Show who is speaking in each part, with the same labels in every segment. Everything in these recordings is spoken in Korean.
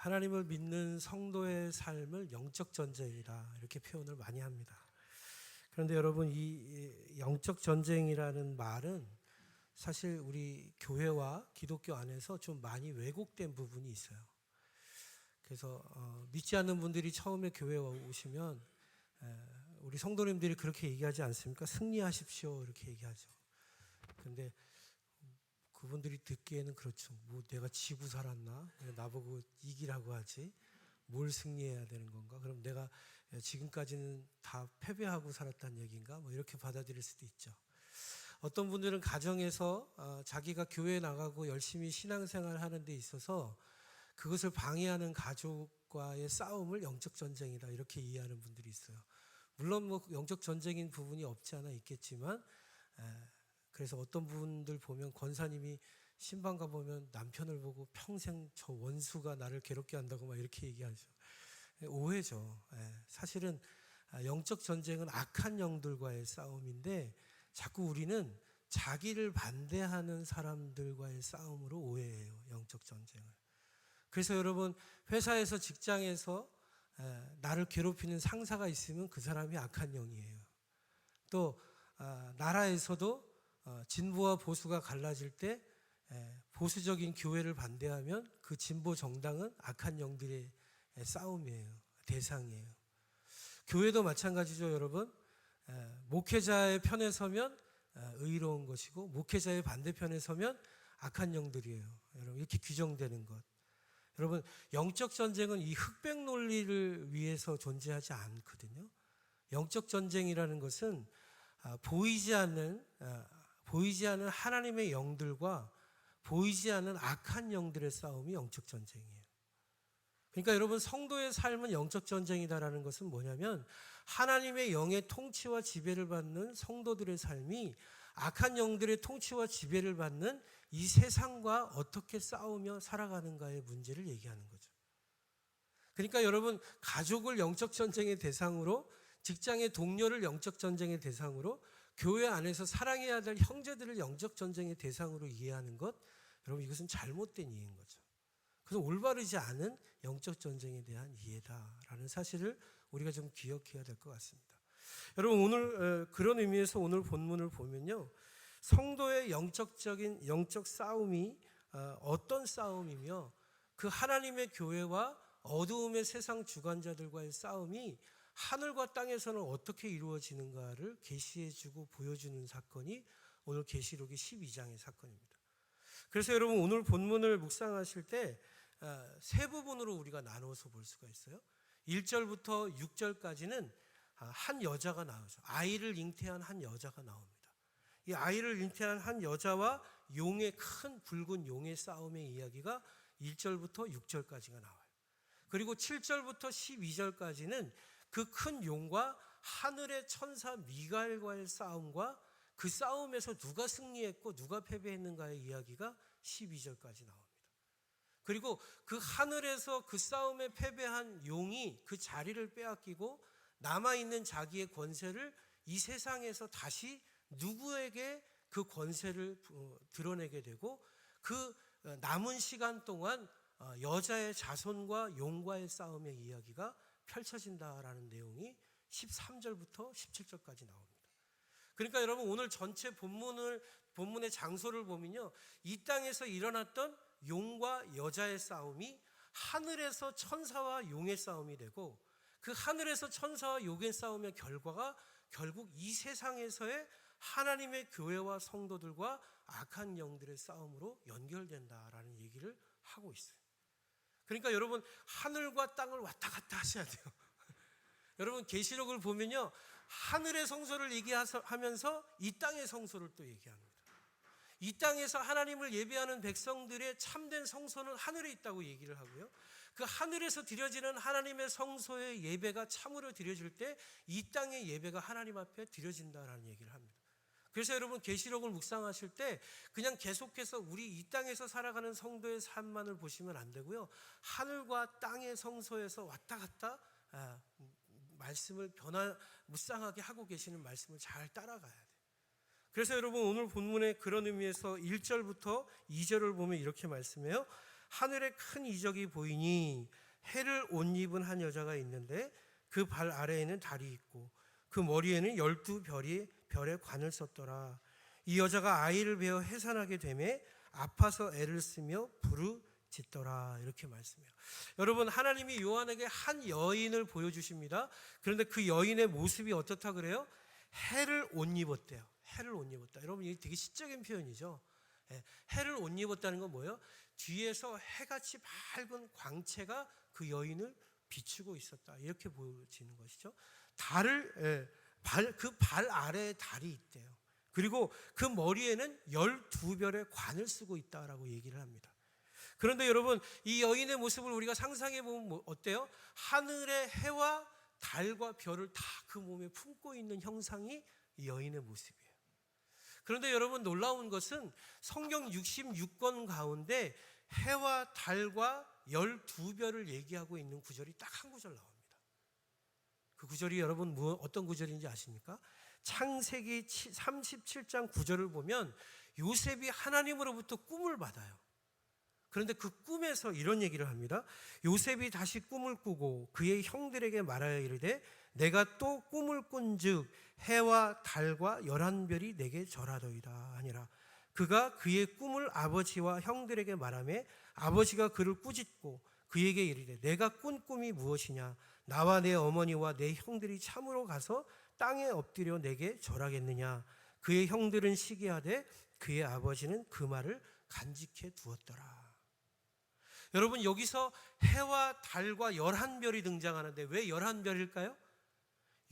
Speaker 1: 하나님을 믿는 성도의 삶을 영적 전쟁이다 이렇게 표현을 많이 합니다. 그런데 여러분, 이 영적 전쟁이라는 말은 사실 우리 교회와 기독교 안에서 좀 많이 왜곡된 부분이 있어요. 그래서 믿지 않는 분들이 처음에 교회에 오시면 우리 성도님들이 그렇게 얘기하지 않습니까? 승리하십시오 이렇게 얘기하죠. 그런데 그분들이 듣기에는 그렇죠. 뭐 내가 지고 살았나? 나보고 이기라고 하지. 뭘 승리해야 되는 건가? 그럼 내가 지금까지는 다 패배하고 살았다는 얘기인가? 뭐 이렇게 받아들일 수도 있죠. 어떤 분들은 가정에서 자기가 교회에 나가고 열심히 신앙생활을 하는 데 있어서 그것을 방해하는 가족과의 싸움을 영적 전쟁이다 이렇게 이해하는 분들이 있어요. 물론 뭐 영적 전쟁인 부분이 없지 않아 있겠지만 그래서 어떤 분들 보면 권사님이 신방 가보면 남편을 보고 평생 저 원수가 나를 괴롭게 한다고 막 이렇게 얘기하죠. 오해죠. 사실은 영적 전쟁은 악한 영들과의 싸움인데 자꾸 우리는 자기를 반대하는 사람들과의 싸움으로 오해해요. 영적 전쟁을. 그래서 여러분, 회사에서 직장에서 나를 괴롭히는 상사가 있으면 그 사람이 악한 영이에요. 또 나라에서도 진보와 보수가 갈라질 때 보수적인 교회를 반대하면 그 진보 정당은 악한 영들의 싸움이에요. 대상이에요. 교회도 마찬가지죠, 여러분. 목회자의 편에 서면 의로운 것이고 목회자의 반대편에 서면 악한 영들이에요. 여러분, 이렇게 규정되는 것. 여러분, 영적 전쟁은 이 흑백 논리를 위해서 존재하지 않거든요. 영적 전쟁이라는 것은 보이지 않는 하나님의 영들과 보이지 않는 악한 영들의 싸움이 영적 전쟁이에요. 그러니까 여러분, 성도의 삶은 영적 전쟁이다라는 것은 뭐냐면 하나님의 영의 통치와 지배를 받는 성도들의 삶이 악한 영들의 통치와 지배를 받는 이 세상과 어떻게 싸우며 살아가는가의 문제를 얘기하는 거죠. 그러니까 여러분, 가족을 영적 전쟁의 대상으로, 직장의 동료를 영적 전쟁의 대상으로, 교회 안에서 사랑해야 될 형제들을 영적 전쟁의 대상으로 이해하는 것, 여러분, 이것은 잘못된 이해인 거죠. 그래서 올바르지 않은 영적 전쟁에 대한 이해다라는 사실을 우리가 좀 기억해야 될 것 같습니다. 여러분, 오늘 그런 의미에서 오늘 본문을 보면요, 성도의 영적 싸움이 어떤 싸움이며 그 하나님의 교회와 어두움의 세상 주관자들과의 싸움이 하늘과 땅에서는 어떻게 이루어지는가를 계시해주고 보여주는 사건이 오늘 계시록의 12장의 사건입니다. 그래서 여러분, 오늘 본문을 묵상하실 때 세 부분으로 우리가 나누어서 볼 수가 있어요. 1절부터 6절까지는 한 여자가 나오죠. 아이를 잉태한 한 여자가 나옵니다. 이 아이를 잉태한 한 여자와 용의 큰 붉은 용의 싸움의 이야기가 1절부터 6절까지가 나와요. 그리고 7절부터 12절까지는 그 큰 용과 하늘의 천사 미가엘과의 싸움과 그 싸움에서 누가 승리했고 누가 패배했는가의 이야기가 12절까지 나옵니다. 그리고 그 하늘에서 그 싸움에 패배한 용이 그 자리를 빼앗기고 남아있는 자기의 권세를 이 세상에서 다시 누구에게 그 권세를 드러내게 되고 그 남은 시간 동안 여자의 자손과 용과의 싸움의 이야기가 펼쳐진다라는 내용이 13절부터 17절까지 나옵니다. 그러니까 여러분, 오늘 전체 본문의 장소를 보면요, 이 땅에서 일어났던 용과 여자의 싸움이 하늘에서 천사와 용의 싸움이 되고 그 하늘에서 천사와 용의 싸움의 결과가 결국 이 세상에서의 하나님의 교회와 성도들과 악한 영들의 싸움으로 연결된다라는 얘기를 하고 있어요. 그러니까 여러분, 하늘과 땅을 왔다 갔다 하셔야 돼요. 여러분, 계시록을 보면요, 하늘의 성소를 얘기하면서 이 땅의 성소를 또 얘기합니다. 이 땅에서 하나님을 예배하는 백성들의 참된 성소는 하늘에 있다고 얘기를 하고요, 그 하늘에서 드려지는 하나님의 성소의 예배가 참으로 드려질 때 이 땅의 예배가 하나님 앞에 드려진다라는 얘기를 합니다. 그래서 여러분, 계시록을 묵상하실 때 그냥 계속해서 우리 이 땅에서 살아가는 성도의 삶만을 보시면 안 되고요, 하늘과 땅의 성소에서 왔다 갔다 말씀을 묵상하게 하고 계시는 말씀을 잘 따라가야 돼요. 그래서 여러분, 오늘 본문의 그런 의미에서 1절부터 2절을 보면 이렇게 말씀해요. 하늘에 큰 이적이 보이니 해를 옷 입은 한 여자가 있는데 그 발 아래에는 달이 있고 그 머리에는 12별의 관을 썼더라. 이 여자가 아이를 베어 해산하게 되매 아파서 애를 쓰며 부르짖더라. 이렇게 말씀해요. 여러분, 하나님이 요한에게 한 여인을 보여주십니다. 그런데 그 여인의 모습이 어떻다 그래요? 해를 옷 입었대요. 해를 옷 입었다. 여러분, 이게 되게 시적인 표현이죠. 해를 옷 입었다는 건 뭐예요? 뒤에서 해같이 밝은 광채가 그 여인을 비추고 있었다. 이렇게 보여지는 것이죠. 그 발 아래에 달이 있대요. 그리고 그 머리에는 12별의 관을 쓰고 있다라고 얘기를 합니다. 그런데 여러분, 이 여인의 모습을 우리가 상상해 보면 어때요? 하늘의 해와 달과 별을 다 그 몸에 품고 있는 형상이 이 여인의 모습이에요. 그런데 여러분, 놀라운 것은 성경 66권 가운데 해와 달과 12별을 얘기하고 있는 구절이 딱 한 구절 나옵니다. 그 구절이 여러분 어떤 구절인지 아십니까? 창세기 37장 9절을 보면 요셉이 하나님으로부터 꿈을 받아요. 그런데 그 꿈에서 이런 얘기를 합니다. 요셉이 다시 꿈을 꾸고 그의 형들에게 말하여 이르되 내가 또 꿈을 꾼즉 해와 달과 11별이 내게 절하더이다 하니라. 그가 그의 꿈을 아버지와 형들에게 말하매 아버지가 그를 꾸짖고 그에게 이르되 내가 꾼 꿈이 무엇이냐? 나와 내 어머니와 내 형들이 참으로 가서 땅에 엎드려 내게 절하겠느냐? 그의 형들은 시기하되 그의 아버지는 그 말을 간직해 두었더라. 여러분, 여기서 해와 달과 11별이 등장하는데 왜 11별일까요?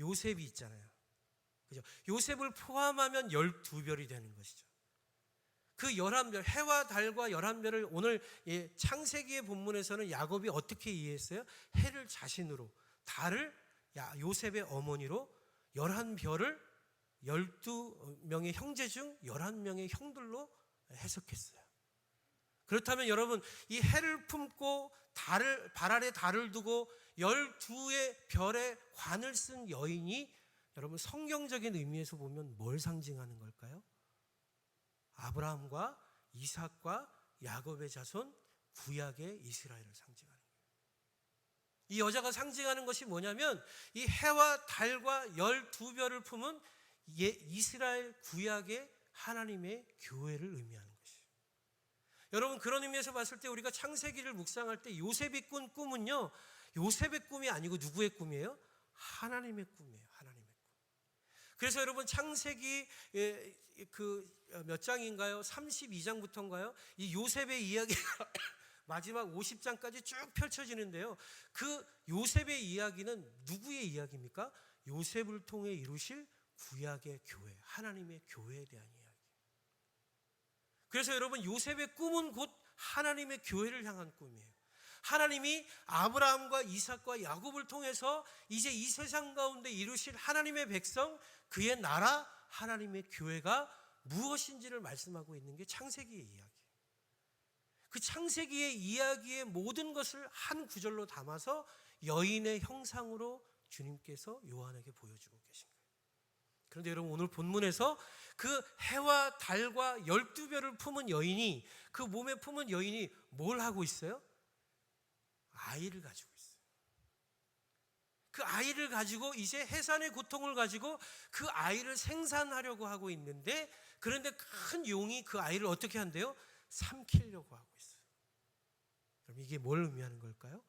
Speaker 1: 요셉이 있잖아요. 그죠? 요셉을 포함하면 12별이 되는 것이죠. 그 11별, 해와 달과 11별을 오늘 창세기의 본문에서는 야곱이 어떻게 이해했어요? 해를 자신으로, 달을 요셉의 어머니로, 11별을 12명의 형제 중 11명의 형들로 해석했어요. 그렇다면 여러분, 이 해를 품고 발 아래 달을 두고 12의 별의 관을 쓴 여인이 여러분 성경적인 의미에서 보면 뭘 상징하는 걸까요? 아브라함과 이삭과 야곱의 자손, 구약의 이스라엘을 상징하는 거예요. 이 여자가 상징하는 것이 뭐냐면 이 해와 달과 12별을 품은 이스라엘 구약의 하나님의 교회를 의미하는 것이에요. 여러분, 그런 의미에서 봤을 때 우리가 창세기를 묵상할 때 요셉이 꾼 꿈은요, 요셉의 꿈이 아니고 누구의 꿈이에요? 하나님의 꿈이에요. 하나님의 꿈. 그래서 여러분, 창세기 몇 장인가요? 32장부터인가요? 이 요셉의 이야기가 마지막 50장까지 쭉 펼쳐지는데요. 그 요셉의 이야기는 누구의 이야기입니까? 요셉을 통해 이루실 구약의 교회, 하나님의 교회에 대한 이야기. 그래서 여러분, 요셉의 꿈은 곧 하나님의 교회를 향한 꿈이에요. 하나님이 아브라함과 이삭과 야곱을 통해서 이제 이 세상 가운데 이루실 하나님의 백성, 그의 나라, 하나님의 교회가 무엇인지를 말씀하고 있는 게 창세기의 이야기예요. 그 창세기의 이야기의 모든 것을 한 구절로 담아서 여인의 형상으로 주님께서 요한에게 보여주고 계신 거예요. 그런데 여러분, 오늘 본문에서 그 해와 달과 12별을 품은 여인이, 그 몸에 품은 여인이 뭘 하고 있어요? 아이를 가지고 있어요. 그 아이를 가지고 이제 해산의 고통을 가지고 그 아이를 생산하려고 하고 있는데, 그런데 큰 용이 그 아이를 어떻게 한대요? 삼키려고 하고 있어요. 그럼 이게 뭘 의미하는 걸까요?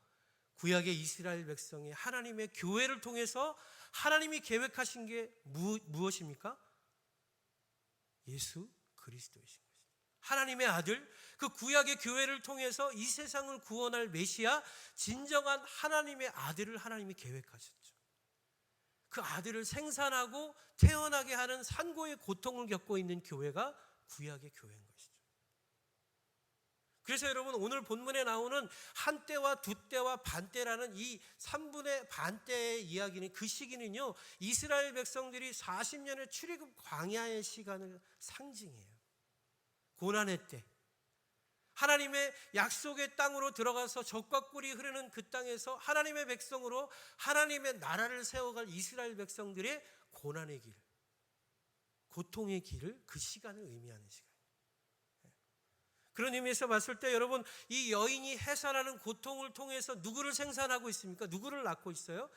Speaker 1: 구약의 이스라엘 백성이 하나님의 교회를 통해서 하나님이 계획하신 게 무엇입니까? 예수 그리스도이신 것입니다. 하나님의 아들, 그 구약의 교회를 통해서 이 세상을 구원할 메시아, 진정한 하나님의 아들을 하나님이 계획하셨죠. 그 아들을 생산하고 태어나게 하는 산고의 고통을 겪고 있는 교회가 구약의 교회인 것이죠. 그래서 여러분, 오늘 본문에 나오는 한때와 두때와 반때라는 이 3분의 반때의 이야기는, 그 시기는요, 이스라엘 백성들이 40년의 출애굽 광야의 시간을 상징해요. 고난의 때, 하나님의 약속의 땅으로 들어가서 젖과 꿀이 흐르는 그 땅에서 하나님의 백성으로 하나님의 나라를 세워갈 이스라엘 백성들의 고난의 길, 고통의 길을, 그 시간을 의미하는 시간. 그런 의미에서 봤을 때 여러분, 이 여인이 해산하는 고통을 통해서 누구를 생산하고 있습니까? 누구를 낳고 있어요?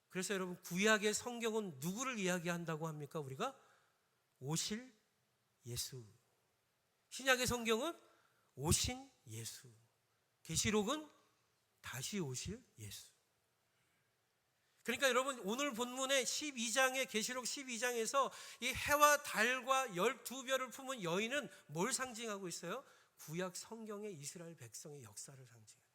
Speaker 1: 그래서 여러분, 구약의 성경은 누구를 이야기한다고 합니까? 우리가 오실 예수. 신약의 성경은 오신 예수. 계시록은 다시 오실 예수. 그러니까 여러분, 오늘 본문의 12장의 계시록 12장에서 이 해와 달과 12별을 품은 여인은 뭘 상징하고 있어요? 구약 성경의 이스라엘 백성의 역사를 상징해요.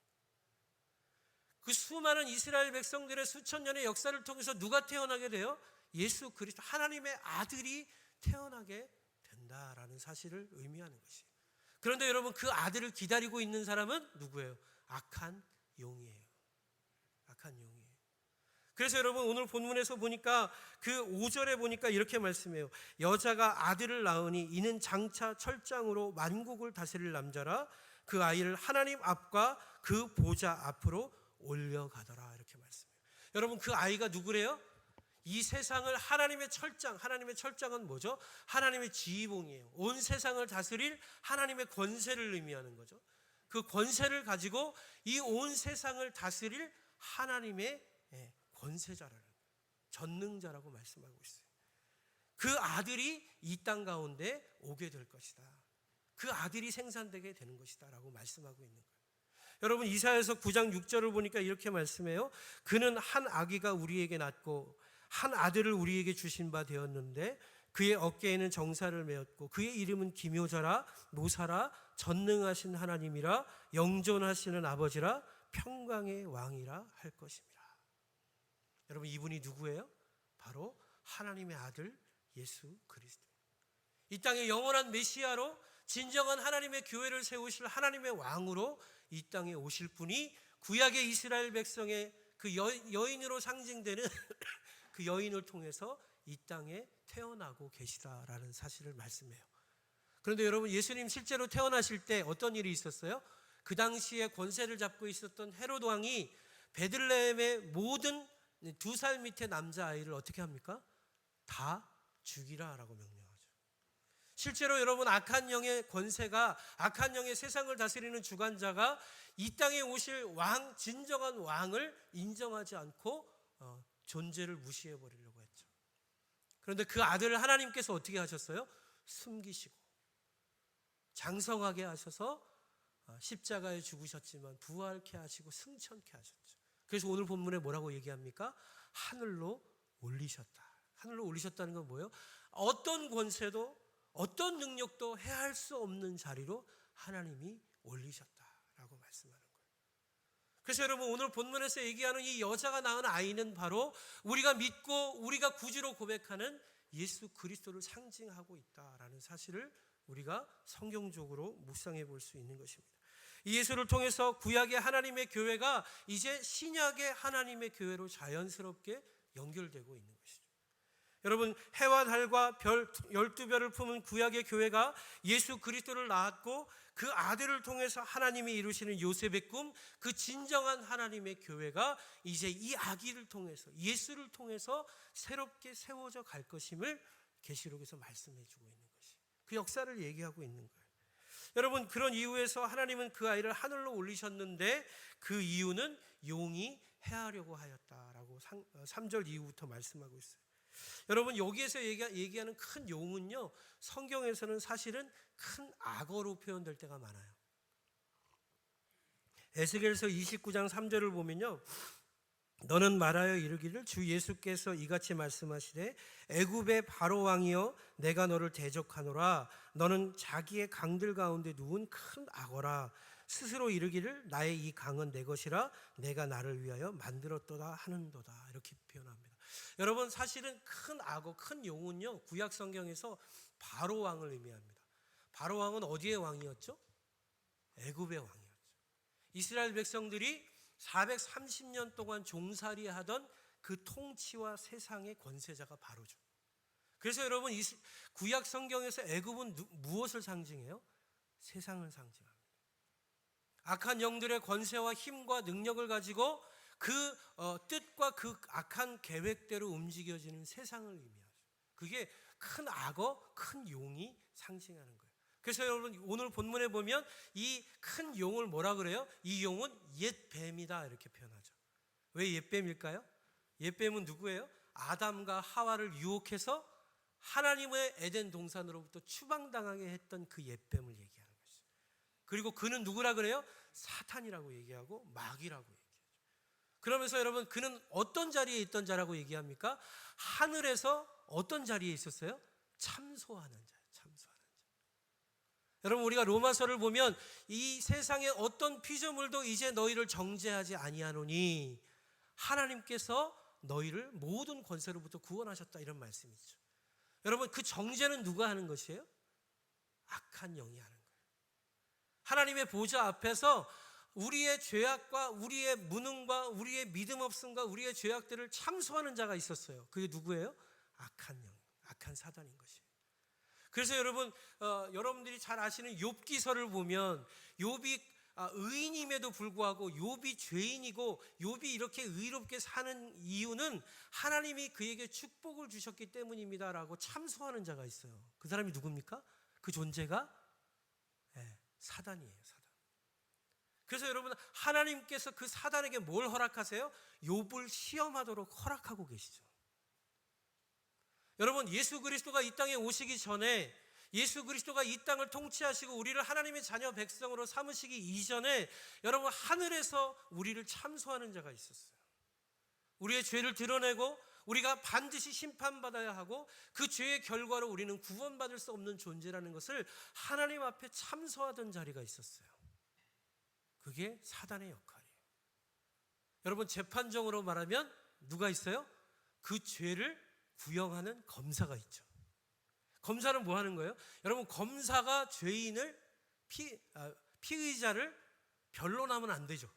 Speaker 1: 그 수많은 이스라엘 백성들의 수천 년의 역사를 통해서 누가 태어나게 돼요? 예수 그리스도, 하나님의 아들이 태어나게 된다라는 사실을 의미하는 것이에요. 그런데 여러분, 그 아들을 기다리고 있는 사람은 누구예요? 악한 용이에요. 악한 용이에요. 그래서 여러분, 오늘 본문에서 보니까 그 5절에 보니까 이렇게 말씀해요. 여자가 아들을 낳으니 이는 장차 철장으로 만국을 다스릴 남자라. 그 아이를 하나님 앞과 그 보좌 앞으로 올려가더라. 이렇게 말씀해요. 여러분, 그 아이가 누구래요? 이 세상을 하나님의 철장, 하나님의 철장은 뭐죠? 하나님의 지휘봉이에요. 온 세상을 다스릴 하나님의 권세를 의미하는 거죠. 그 권세를 가지고 이 온 세상을 다스릴 하나님의 권세자라는, 전능자라고 말씀하고 있어요. 그 아들이 이 땅 가운데 오게 될 것이다. 그 아들이 생산되게 되는 것이다 라고 말씀하고 있는 거예요. 여러분, 이사야서 9장 6절을 보니까 이렇게 말씀해요. 그는 한 아기가 우리에게 낳고 한 아들을 우리에게 주신 바 되었는데 그의 어깨에는 정사를 메었고 그의 이름은 기묘자라, 모사라, 전능하신 하나님이라, 영존하시는 아버지라, 평강의 왕이라 할 것입니다. 여러분, 이분이 누구예요? 바로 하나님의 아들 예수 그리스도. 이 땅에 영원한 메시아로, 진정한 하나님의 교회를 세우실 하나님의 왕으로 이 땅에 오실 분이 구약의 이스라엘 백성의 그 여인으로 상징되는 그 여인을 통해서 이 땅에 태어나고 계시다라는 사실을 말씀해요. 그런데 여러분, 예수님 실제로 태어나실 때 어떤 일이 있었어요? 그 당시에 권세를 잡고 있었던 헤롯 왕이 베들레헴의 모든 2살 밑의 남자아이를 어떻게 합니까? 다 죽이라라고 명령하죠. 실제로 여러분, 악한 영의 권세가, 악한 영의 세상을 다스리는 주관자가 이 땅에 오실 왕, 진정한 왕을 인정하지 않고 존재를 무시해버리려고 했죠. 그런데 그 아들을 하나님께서 어떻게 하셨어요? 숨기시고 장성하게 하셔서 십자가에 죽으셨지만 부활케 하시고 승천케 하셨죠. 그래서 오늘 본문에 뭐라고 얘기합니까? 하늘로 올리셨다. 하늘로 올리셨다는 건 뭐예요? 어떤 권세도 어떤 능력도 해할 수 없는 자리로 하나님이 올리셨다라고 말씀하는 거예요. 그래서 여러분, 오늘 본문에서 얘기하는 이 여자가 낳은 아이는 바로 우리가 믿고 우리가 구주로 고백하는 예수 그리스도를 상징하고 있다라는 사실을 우리가 성경적으로 묵상해 볼 수 있는 것입니다. 이 예수를 통해서 구약의 하나님의 교회가 이제 신약의 하나님의 교회로 자연스럽게 연결되고 있는 것이죠. 여러분, 해와 달과 별 12별을 품은 구약의 교회가 예수 그리스도를 낳았고 그 아들을 통해서 하나님이 이루시는 요셉의 꿈, 그 진정한 하나님의 교회가 이제 이 아기를 통해서, 예수를 통해서 새롭게 세워져 갈 것임을 계시록에서 말씀해 주고 있는 것이, 그 역사를 얘기하고 있는 거예요. 여러분, 그런 이유에서 하나님은 그 아이를 하늘로 올리셨는데 그 이유는 용이 해하려고 하였다라고 3절 이후부터 말씀하고 있어요. 여러분, 여기에서 얘기하는 큰 용은요, 성경에서는 사실은 큰 악어로 표현될 때가 많아요. 에스겔서 29장 3절을 보면요, 너는 말하여 이르기를 주 예수께서 이같이 말씀하시되 애굽의 바로 왕이여 내가 너를 대적하노라. 너는 자기의 강들 가운데 누운 큰 악어라. 스스로 이르기를 나의 이 강은 내 것이라 내가 나를 위하여 만들었도다 하는도다. 이렇게 표현합니다. 여러분, 사실은 큰 악어, 큰 용은요, 구약 성경에서 바로 왕을 의미합니다. 바로 왕은 어디의 왕이었죠? 애굽의 왕이었죠. 이스라엘 백성들이 430년 동안 종살이하던 그 통치와 세상의 권세자가 바로죠. 그래서 여러분, 구약 성경에서 애굽은 무엇을 상징해요? 세상을 상징합니다. 악한 영들의 권세와 힘과 능력을 가지고 그 뜻과 그 악한 계획대로 움직여지는 세상을 의미하죠. 그게 큰 악어, 큰 용이 상징하는 거예요. 그래서 여러분 오늘 본문에 보면 이 큰 용을 뭐라 그래요? 이 용은 옛뱀이다 이렇게 표현하죠. 왜 옛뱀일까요? 옛뱀은 누구예요? 아담과 하와를 유혹해서 하나님의 에덴 동산으로부터 추방당하게 했던 그 옛뱀을 얘기하는 것이죠. 그리고 그는 누구라 그래요? 사탄이라고 얘기하고 마귀라고 얘기하죠. 그러면서 여러분 그는 어떤 자리에 있던 자라고 얘기합니까? 하늘에서 어떤 자리에 있었어요? 참소하는 자예요. 참소하는 자. 여러분 우리가 로마서를 보면 이 세상에 어떤 피조물도 이제 너희를 정죄하지 아니하노니 하나님께서 너희를 모든 권세로부터 구원하셨다 이런 말씀이죠. 여러분 그 정죄는 누가 하는 것이에요? 악한 영이 하는 거예요. 하나님의 보좌 앞에서 우리의 죄악과 우리의 무능과 우리의 믿음 없음과 우리의 죄악들을 참소하는 자가 있었어요. 그게 누구예요? 악한 영, 악한 사단인 것이에요. 그래서 여러분 여러분들이 잘 아시는 욥기서를 보면 욥이 의인임에도 불구하고 욥이 죄인이고 욥이 이렇게 의롭게 사는 이유는 하나님이 그에게 축복을 주셨기 때문입니다라고 참소하는 자가 있어요. 그 사람이 누굽니까? 그 존재가 사단이에요. 사단. 그래서 여러분 하나님께서 그 사단에게 뭘 허락하세요? 욥을 시험하도록 허락하고 계시죠. 여러분 예수 그리스도가 이 땅에 오시기 전에 예수 그리스도가 이 땅을 통치하시고 우리를 하나님의 자녀 백성으로 삼으시기 이전에 여러분 하늘에서 우리를 참소하는 자가 있었어요. 우리의 죄를 드러내고 우리가 반드시 심판받아야 하고 그 죄의 결과로 우리는 구원받을 수 없는 존재라는 것을 하나님 앞에 참소하던 자리가 있었어요. 그게 사단의 역할이에요. 여러분 재판정으로 말하면 누가 있어요? 그 죄를 구형하는 검사가 있죠. 검사는 뭐 하는 거예요? 여러분 검사가 죄인을 피의자를 변론하면 안 되죠.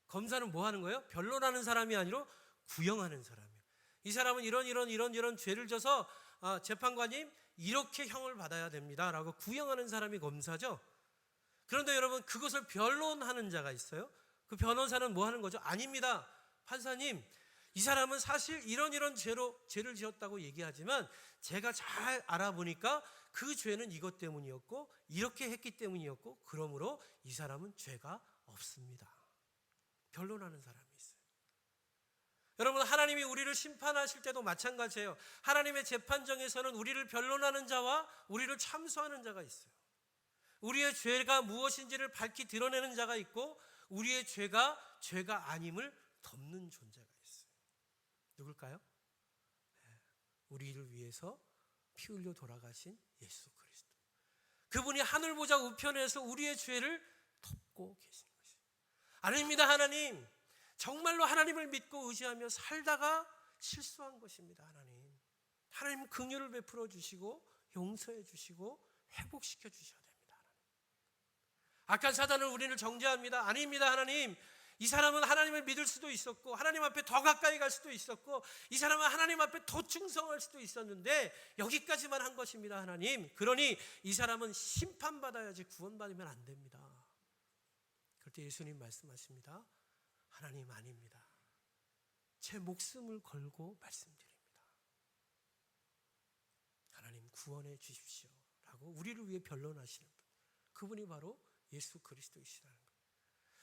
Speaker 1: 검사는 뭐 하는 거예요? 변론하는 사람이 아니라 구형하는 사람이에요. 이 사람은 이런 죄를 져서 재판관님 이렇게 형을 받아야 됩니다라고 구형하는 사람이 검사죠. 그런데 여러분 그것을 변론하는 자가 있어요. 그 변호사는 뭐 하는 거죠? 아닙니다. 판사님 이 사람은 사실 이런 죄를 지었다고 얘기하지만 제가 잘 알아보니까 그 죄는 이것 때문이었고 이렇게 했기 때문이었고 그러므로 이 사람은 죄가 없습니다. 변론하는 사람이 있어요. 여러분 하나님이 우리를 심판하실 때도 마찬가지예요. 하나님의 재판정에서는 우리를 변론하는 자와 우리를 참소하는 자가 있어요. 우리의 죄가 무엇인지를 밝히 드러내는 자가 있고 우리의 죄가 아님을 덮는 존재가 있어요. 누굴까요? 우리를 위해서 피 흘려 돌아가신 예수 그리스도. 그분이 하늘 보좌 우편에서 우리의 죄를 덮고 계신 것이에요. 아닙니다. 하나님 정말로 하나님을 믿고 의지하며 살다가 실수한 것입니다. 하나님 긍휼을 베풀어 주시고 용서해 주시고 회복시켜 주셔야 됩니다. 하나님. 악한 사단은 우리를 정죄합니다. 아닙니다. 하나님 이 사람은 하나님을 믿을 수도 있었고 하나님 앞에 더 가까이 갈 수도 있었고 이 사람은 하나님 앞에 더 충성할 수도 있었는데 여기까지만 한 것입니다. 하나님 그러니 이 사람은 심판받아야지 구원받으면 안 됩니다. 그럴 때 예수님 말씀하십니다. 하나님 아닙니다. 제 목숨을 걸고 말씀드립니다. 하나님 구원해 주십시오 라고 우리를 위해 변론하시는 분, 그분이 바로 예수 그리스도이시라는 거예요.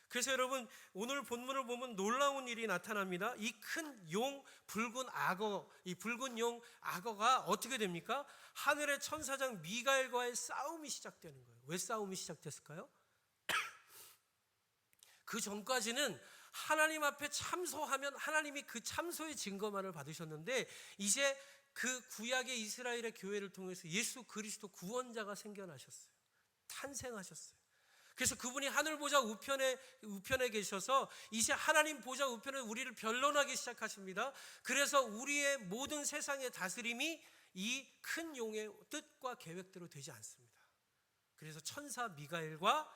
Speaker 1: 그래서 여러분 오늘 본문을 보면 놀라운 일이 나타납니다. 이 큰 용 붉은 악어, 이 붉은 용 악어가 어떻게 됩니까? 하늘의 천사장 미가엘과의 싸움이 시작되는 거예요. 왜 싸움이 시작됐을까요? 그 전까지는 하나님 앞에 참소하면 하나님이 그 참소의 증거만을 받으셨는데 이제 그 구약의 이스라엘의 교회를 통해서 예수 그리스도 구원자가 생겨나셨어요. 탄생하셨어요. 그래서 그분이 하늘 보좌 우편에 계셔서 이제 하나님 보좌 우편에 우리를 변론하기 시작하십니다. 그래서 우리의 모든 세상의 다스림이 이 큰 용의 뜻과 계획대로 되지 않습니다. 그래서 천사 미가엘과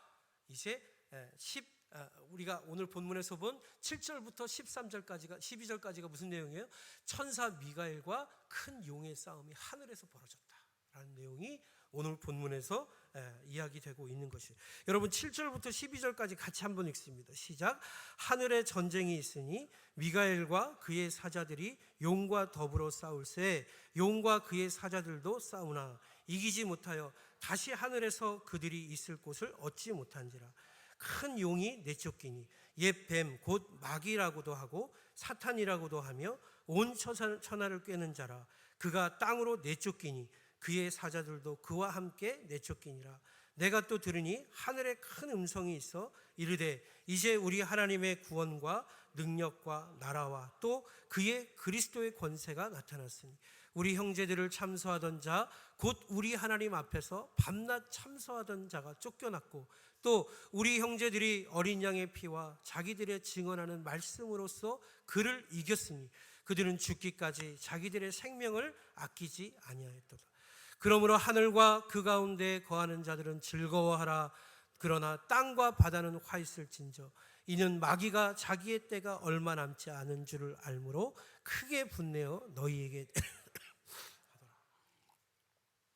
Speaker 1: 이제 우리가 오늘 본문에서 본 7절부터 13절까지가 12절까지가 무슨 내용이에요? 천사 미가엘과 큰 용의 싸움이 하늘에서 벌어졌다라는 내용이 오늘 본문에서 이야기되고 있는 것이에요. 여러분 7절부터 12절까지 같이 한번 읽습니다. 시작. 하늘에 전쟁이 있으니 미가엘과 그의 사자들이 용과 더불어 싸울새 용과 그의 사자들도 싸우나 이기지 못하여 다시 하늘에서 그들이 있을 곳을 얻지 못한지라. 큰 용이 내쫓기니 옛 뱀 곧 마귀라고도 하고 사탄이라고도 하며 온 천하를 꿰는 자라. 그가 땅으로 내쫓기니 그의 사자들도 그와 함께 내쫓기니라. 내가 또 들으니 하늘에 큰 음성이 있어 이르되 이제 우리 하나님의 구원과 능력과 나라와 또 그의 그리스도의 권세가 나타났으니 우리 형제들을 참소하던 자 곧 우리 하나님 앞에서 밤낮 참소하던 자가 쫓겨났고 또 우리 형제들이 어린 양의 피와 자기들의 증언하는 말씀으로써 그를 이겼으니 그들은 죽기까지 자기들의 생명을 아끼지 아니하였도다. 그러므로 하늘과 그 가운데 거하는 자들은 즐거워하라. 그러나 땅과 바다는 화 있을진저 이는 마귀가 자기의 때가 얼마 남지 않은 줄을 알므로 크게 분내어 너희에게 하더라.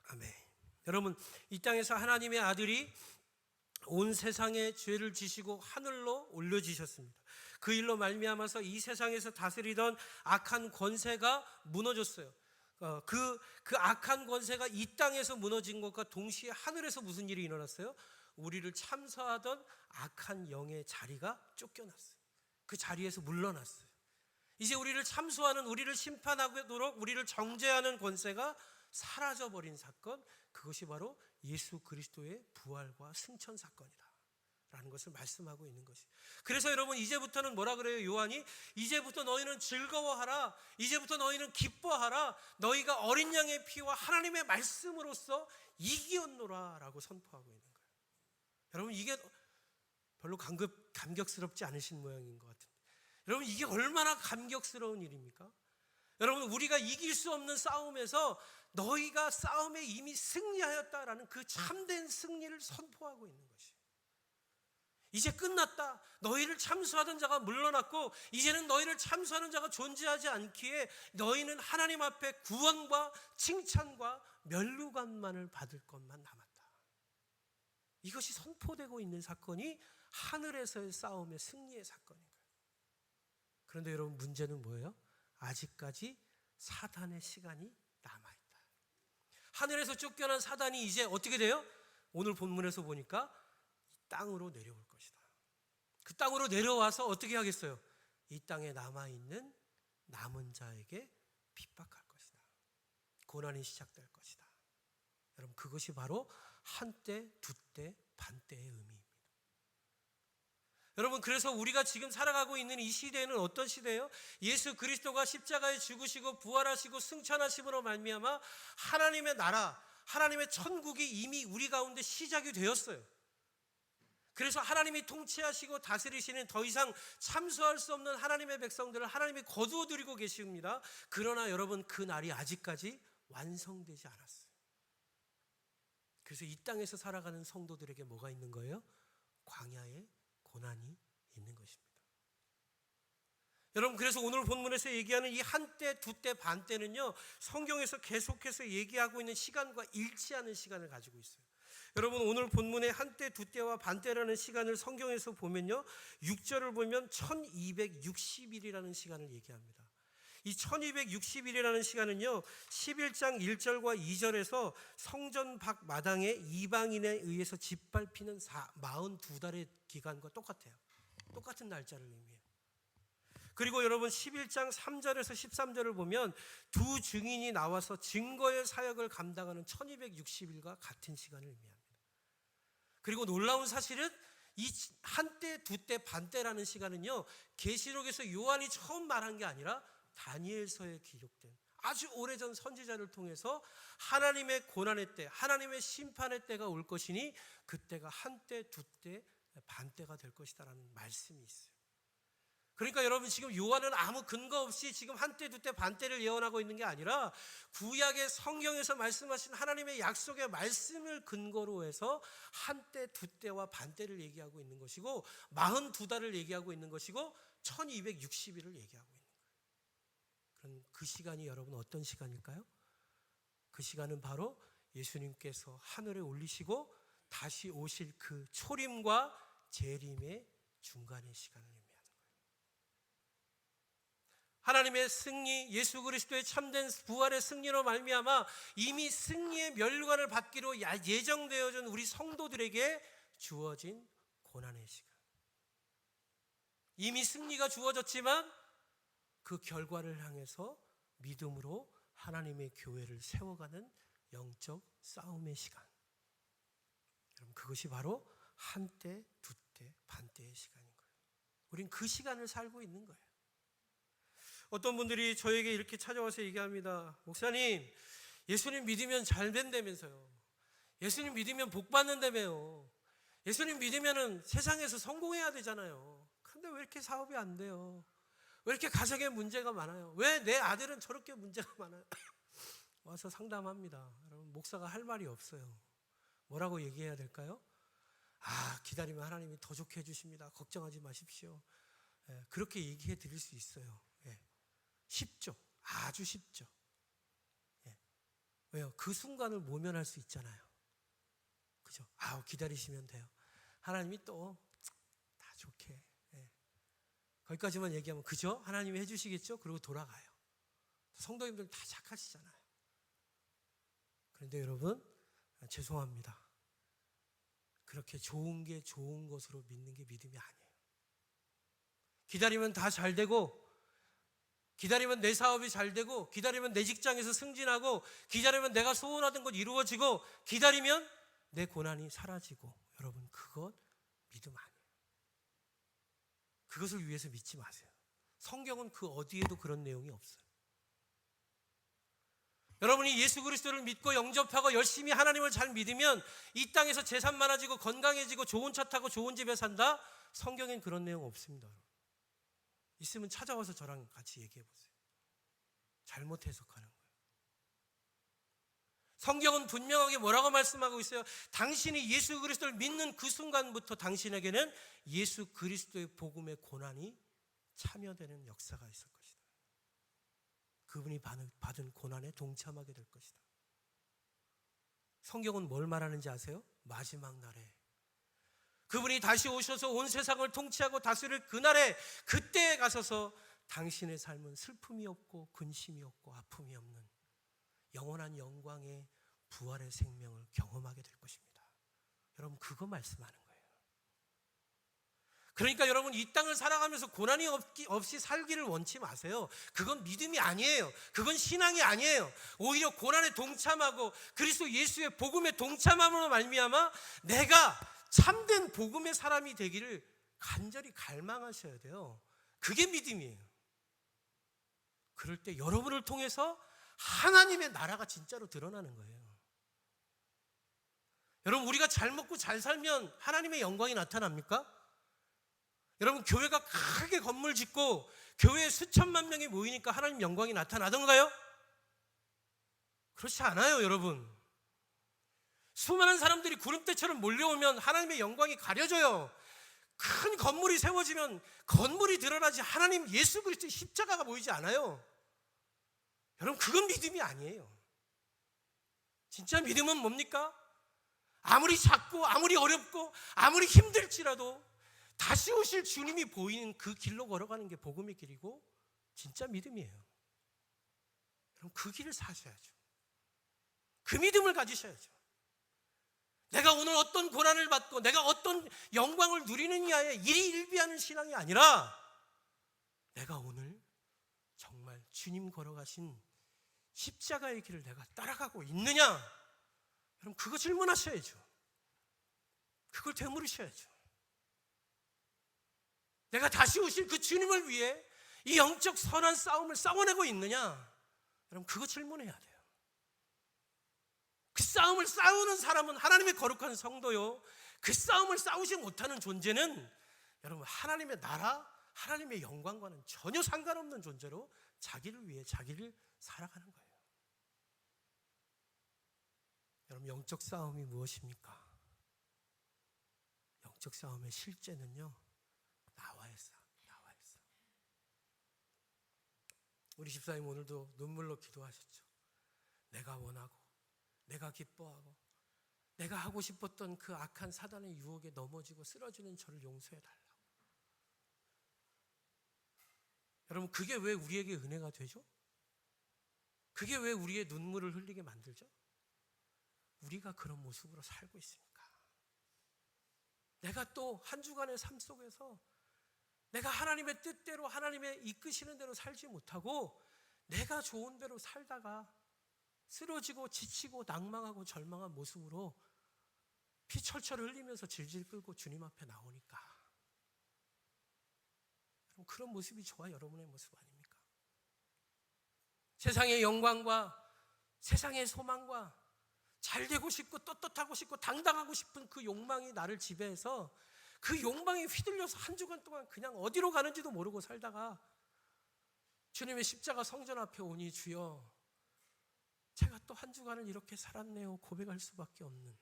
Speaker 1: 아멘. 여러분, 이 땅에서 하나님의 아들이 온 세상의 죄를 지시고 하늘로 올려지셨습니다. 그 일로 말미암아서 이 세상에서 다스리던 악한 권세가 무너졌어요. 그 악한 권세가 이 땅에서 무너진 것과 동시에 하늘에서 무슨 일이 일어났어요? 우리를 참소하던 악한 영의 자리가 쫓겨났어요. 그 자리에서 물러났어요. 이제 우리를 참소하는, 우리를 심판하도록 우리를 정죄하는 권세가 사라져버린 사건, 그것이 바로 예수 그리스도의 부활과 승천 사건이다 라는 것을 말씀하고 있는 것이에요. 그래서 여러분, 이제부터는 뭐라 그래요? 요한이 이제부터 너희는 즐거워하라, 이제부터 너희는 기뻐하라, 너희가 어린 양의 피와 하나님의 말씀으로써 이기었노라 라고 선포하고 있는 거예요. 여러분, 이게 별로 감격스럽지 않으신 모양인 것 같은데, 여러분, 이게 얼마나 감격스러운 일입니까? 여러분, 우리가 이길 수 없는 싸움에서 너희가 싸움에 이미 승리하였다라는 그 참된 승리를 선포하고 있는 것이에요. 이제 끝났다. 너희를 참수하던 자가 물러났고 이제는 너희를 참수하는 자가 존재하지 않기에 너희는 하나님 앞에 구원과 칭찬과 면류관만을 받을 것만 남았다. 이것이 선포되고 있는 사건이 하늘에서의 싸움의 승리의 사건인 거예요. 그런데 여러분, 문제는 뭐예요? 아직까지 사단의 시간이 남아있다. 하늘에서 쫓겨난 사단이 이제 어떻게 돼요? 오늘 본문에서 보니까 땅으로 내려올 것이다. 그 땅으로 내려와서 어떻게 하겠어요? 이 땅에 남아있는 남은 자에게 핍박할 것이다. 고난이 시작될 것이다. 여러분, 그것이 바로 한때, 두때, 반때의 의미입니다. 여러분, 그래서 우리가 지금 살아가고 있는 이 시대에는 어떤 시대예요? 예수 그리스도가 십자가에 죽으시고 부활하시고 승천하심으로 말미암아 하나님의 나라, 하나님의 천국이 이미 우리 가운데 시작이 되었어요. 그래서 하나님이 통치하시고 다스리시는 더 이상 참수할 수 없는 하나님의 백성들을 하나님이 거두어 들이고 계십니다. 그러나 여러분, 그 날이 아직까지 완성되지 않았어요. 그래서 이 땅에서 살아가는 성도들에게 뭐가 있는 거예요? 광야의 고난이 있는 것입니다. 여러분, 그래서 오늘 본문에서 얘기하는 이 한때, 두때, 반때는요, 성경에서 계속해서 얘기하고 있는 시간과 일치하는 시간을 가지고 있어요. 여러분, 오늘 본문의 한때, 두때와 반때라는 시간을 성경에서 보면요, 6절을 보면 1260일이라는 시간을 얘기합니다. 이 1260일이라는 시간은요, 11장 1절과 2절에서 성전 밖 마당에 이방인에 의해서 짓밟히는 42달의 기간과 똑같아요. 똑같은 날짜를 의미해요. 그리고 여러분, 11장 3절에서 13절을 보면 두 증인이 나와서 증거의 사역을 감당하는 1260일과 같은 시간을 의미합니다. 그리고 놀라운 사실은 이 한때, 두때, 반때라는 시간은요, 계시록에서 요한이 처음 말한 게 아니라 다니엘서에 기록된 아주 오래전 선지자를 통해서 하나님의 고난의 때, 하나님의 심판의 때가 올 것이니 그때가 한때, 두때, 반때가 될 것이다라는 말씀이 있어요. 그러니까 여러분, 지금 요한은 아무 근거 없이 지금 한때, 두때, 반때를 예언하고 있는 게 아니라 구약의 성경에서 말씀하신 하나님의 약속의 말씀을 근거로 해서 한때, 두때와 반때를 얘기하고 있는 것이고 42달을 얘기하고 있는 것이고 1260일을 얘기하고 있는 거예요. 그럼 그 시간이 여러분 어떤 시간일까요? 그 시간은 바로 예수님께서 하늘에 올리시고 다시 오실 그 초림과 재림의 중간의 시간을 의미합니다. 하나님의 승리, 예수 그리스도의 참된 부활의 승리로 말미암아 이미 승리의 멸관을 받기로 예정되어진 우리 성도들에게 주어진 고난의 시간. 이미 승리가 주어졌지만 그 결과를 향해서 믿음으로 하나님의 교회를 세워가는 영적 싸움의 시간. 여러분, 그것이 바로 한때, 두때, 반때의 시간인 거예요. 우린 그 시간을 살고 있는 거예요. 어떤 분들이 저에게 이렇게 찾아와서 얘기합니다. 목사님, 예수님 믿으면 잘 된다면서요. 예수님 믿으면 복 받는다며요. 예수님 믿으면 세상에서 성공해야 되잖아요. 근데 왜 이렇게 사업이 안 돼요? 왜 이렇게 가정에 문제가 많아요? 왜 내 아들은 저렇게 문제가 많아요? 와서 상담합니다. 여러분, 목사가 할 말이 없어요. 뭐라고 얘기해야 될까요? 기다리면 하나님이 더 좋게 해주십니다. 걱정하지 마십시오. 그렇게 얘기해 드릴 수 있어요. 쉽죠. 아주 쉽죠. 왜요? 그 순간을 모면할 수 있잖아요. 그죠? 기다리시면 돼요. 하나님이 또 다 좋게. 거기까지만 얘기하면 그죠? 하나님이 해주시겠죠? 그리고 돌아가요. 성도님들 다 착하시잖아요. 그런데 여러분, 죄송합니다. 그렇게 좋은 게 좋은 것으로 믿는 게 믿음이 아니에요. 기다리면 다 잘 되고, 기다리면 내 사업이 잘 되고, 기다리면 내 직장에서 승진하고, 기다리면 내가 소원하던 것 이루어지고, 기다리면 내 고난이 사라지고. 여러분, 그것 믿음 아니에요. 그것을 위해서 믿지 마세요. 성경은 그 어디에도 그런 내용이 없어요. 여러분이 예수 그리스도를 믿고 영접하고 열심히 하나님을 잘 믿으면 이 땅에서 재산 많아지고 건강해지고 좋은 차 타고 좋은 집에 산다? 성경엔 그런 내용 없습니다. 있으면 찾아와서 저랑 같이 얘기해 보세요. 잘못 해석하는 거예요. 성경은 분명하게 뭐라고 말씀하고 있어요? 당신이 예수 그리스도를 믿는 그 순간부터 당신에게는 예수 그리스도의 복음의 고난이 참여되는 역사가 있을 것이다. 그분이 받은 고난에 동참하게 될 것이다. 성경은 뭘 말하는지 아세요? 마지막 날에 그분이 다시 오셔서 온 세상을 통치하고 다스릴 그날에, 그때에 가서서 당신의 삶은 슬픔이 없고 근심이 없고 아픔이 없는 영원한 영광의 부활의 생명을 경험하게 될 것입니다. 여러분, 그거 말씀하는 거예요. 그러니까 여러분, 이 땅을 살아가면서 고난이 없이 살기를 원치 마세요. 그건 믿음이 아니에요. 그건 신앙이 아니에요. 오히려 고난에 동참하고 그리스도 예수의 복음에 동참함으로 말미암아 내가 참된 복음의 사람이 되기를 간절히 갈망하셔야 돼요. 그게 믿음이에요. 그럴 때 여러분을 통해서 하나님의 나라가 진짜로 드러나는 거예요. 여러분, 우리가 잘 먹고 잘 살면 하나님의 영광이 나타납니까? 여러분, 교회가 크게 건물 짓고 교회에 수천만 명이 모이니까 하나님 영광이 나타나던가요? 그렇지 않아요, 여러분. 수많은 사람들이 구름대처럼 몰려오면 하나님의 영광이 가려져요. 큰 건물이 세워지면 건물이 드러나지 하나님 예수 그리스도의 십자가가 보이지 않아요. 여러분, 그건 믿음이 아니에요. 진짜 믿음은 뭡니까? 아무리 작고 아무리 어렵고 아무리 힘들지라도 다시 오실 주님이 보이는 그 길로 걸어가는 게 복음의 길이고 진짜 믿음이에요. 여러분, 그 길을 사셔야죠. 그 믿음을 가지셔야죠. 내가 오늘 어떤 고난을 받고 내가 어떤 영광을 누리느냐에 일희일비하는 신앙이 아니라 내가 오늘 정말 주님 걸어가신 십자가의 길을 내가 따라가고 있느냐? 여러분, 그거 질문하셔야죠. 그걸 되물으셔야죠. 내가 다시 오실 그 주님을 위해 이 영적 선한 싸움을 싸워내고 있느냐? 여러분, 그거 질문해야 돼요. 그 싸움을 싸우는 사람은 하나님의 거룩한 성도요, 그 싸움을 싸우지 못하는 존재는 여러분 하나님의 나라, 하나님의 영광과는 전혀 상관없는 존재로 자기를 위해 자기를 살아가는 거예요. 여러분, 영적 싸움이 무엇입니까? 영적 싸움의 실제는요, 나와의 싸움, 나와의 싸움. 우리 집사님 오늘도 눈물로 기도하셨죠. 내가 원하고 내가 기뻐하고 내가 하고 싶었던 그 악한 사단의 유혹에 넘어지고 쓰러지는 저를 용서해 달라고. 여러분, 그게 왜 우리에게 은혜가 되죠? 그게 왜 우리의 눈물을 흘리게 만들죠? 우리가 그런 모습으로 살고 있으니까. 내가 또 한 주간의 삶 속에서 내가 하나님의 뜻대로, 하나님의 이끄시는 대로 살지 못하고 내가 좋은 대로 살다가 쓰러지고 지치고 낭망하고 절망한 모습으로 피 철철 흘리면서 질질 끌고 주님 앞에 나오니까, 그런 모습이 저와 여러분의 모습 아닙니까? 세상의 영광과 세상의 소망과 잘 되고 싶고 떳떳하고 싶고 당당하고 싶은 그 욕망이 나를 지배해서 그 욕망에 휘둘려서 한 주간 동안 그냥 어디로 가는지도 모르고 살다가 주님의 십자가 성전 앞에 오니, 주여, 제가 또 한 주간을 이렇게 살았네요 고백할 수밖에 없는